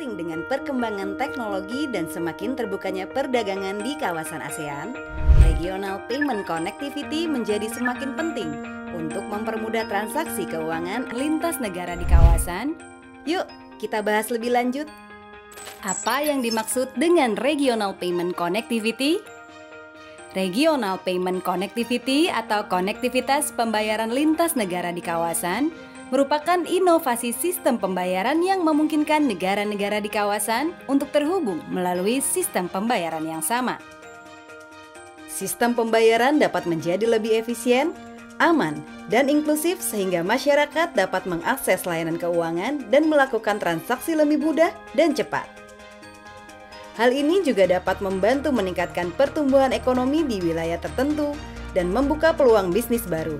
Seiring dengan perkembangan teknologi dan semakin terbukanya perdagangan di kawasan ASEAN, regional payment connectivity menjadi semakin penting untuk mempermudah transaksi keuangan lintas negara di kawasan. Yuk, kita bahas lebih lanjut. Apa yang dimaksud dengan regional payment connectivity? Regional payment connectivity atau konektivitas pembayaran lintas negara di kawasan merupakan inovasi sistem pembayaran yang memungkinkan negara-negara di kawasan untuk terhubung melalui sistem pembayaran yang sama. Sistem pembayaran dapat menjadi lebih efisien, aman, dan inklusif sehingga masyarakat dapat mengakses layanan keuangan dan melakukan transaksi lebih mudah dan cepat. Hal ini juga dapat membantu meningkatkan pertumbuhan ekonomi di wilayah tertentu dan membuka peluang bisnis baru.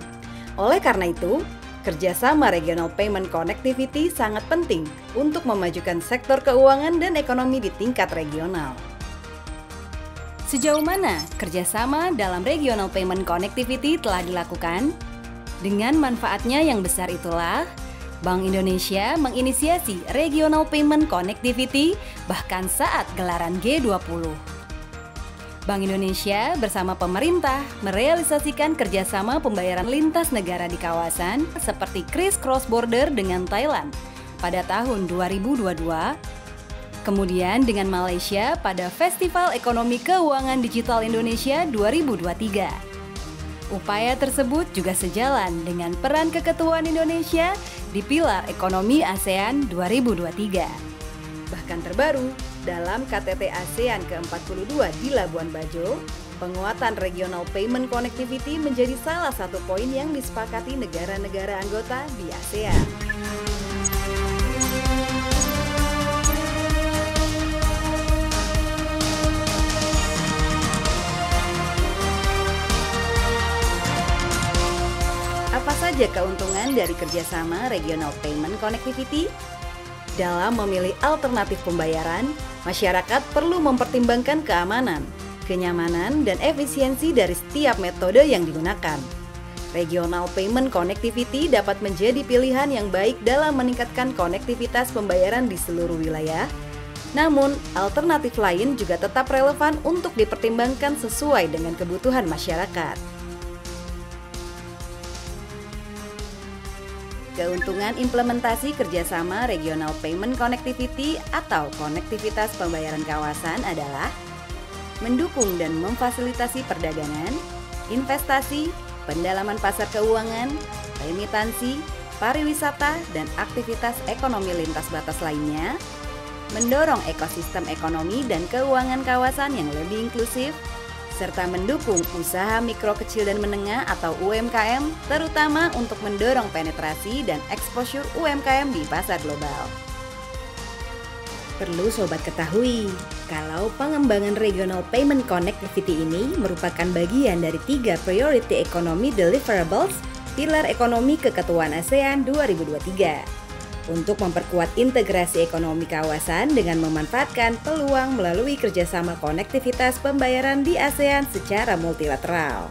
Oleh karena itu, kerjasama regional payment connectivity sangat penting untuk memajukan sektor keuangan dan ekonomi di tingkat regional. Sejauh mana kerjasama dalam regional payment connectivity telah dilakukan? Dengan manfaatnya yang besar itulah, Bank Indonesia menginisiasi regional payment connectivity bahkan saat gelaran G20. Bank Indonesia bersama pemerintah merealisasikan kerjasama pembayaran lintas negara di kawasan seperti KRIS Cross Border dengan Thailand pada tahun 2022, kemudian dengan Malaysia pada Festival Ekonomi Keuangan Digital Indonesia 2023. Upaya tersebut juga sejalan dengan peran keketuaan Indonesia di Pilar Ekonomi ASEAN 2023. Bahkan terbaru, dalam KTT ASEAN ke-42 di Labuan Bajo, penguatan regional payment connectivity menjadi salah satu poin yang disepakati negara-negara anggota di ASEAN. Apa saja keuntungan dari kerjasama regional payment connectivity? Dalam memilih alternatif pembayaran, masyarakat perlu mempertimbangkan keamanan, kenyamanan, dan efisiensi dari setiap metode yang digunakan. Regional payment connectivity dapat menjadi pilihan yang baik dalam meningkatkan konektivitas pembayaran di seluruh wilayah. Namun, alternatif lain juga tetap relevan untuk dipertimbangkan sesuai dengan kebutuhan masyarakat. Keuntungan implementasi kerjasama regional payment connectivity atau konektivitas pembayaran kawasan adalah mendukung dan memfasilitasi perdagangan, investasi, pendalaman pasar keuangan, remitansi, pariwisata, dan aktivitas ekonomi lintas batas lainnya, mendorong ekosistem ekonomi dan keuangan kawasan yang lebih inklusif, serta mendukung usaha mikro kecil dan menengah atau UMKM, terutama untuk mendorong penetrasi dan exposure UMKM di pasar global. Perlu sobat ketahui, kalau pengembangan regional payment connectivity ini merupakan bagian dari 3 priority economy deliverables pilar ekonomi keketuaan ASEAN 2023. Untuk memperkuat integrasi ekonomi kawasan dengan memanfaatkan peluang melalui kerjasama konektivitas pembayaran di ASEAN secara multilateral.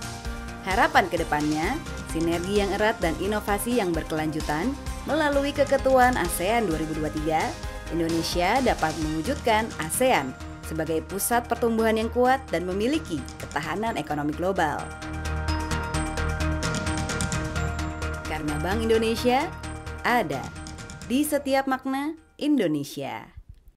Harapan kedepannya, sinergi yang erat dan inovasi yang berkelanjutan melalui keketuaan ASEAN 2023, Indonesia dapat mewujudkan ASEAN sebagai pusat pertumbuhan yang kuat dan memiliki ketahanan ekonomi global. Karena Bank Indonesia ada di setiap makna Indonesia.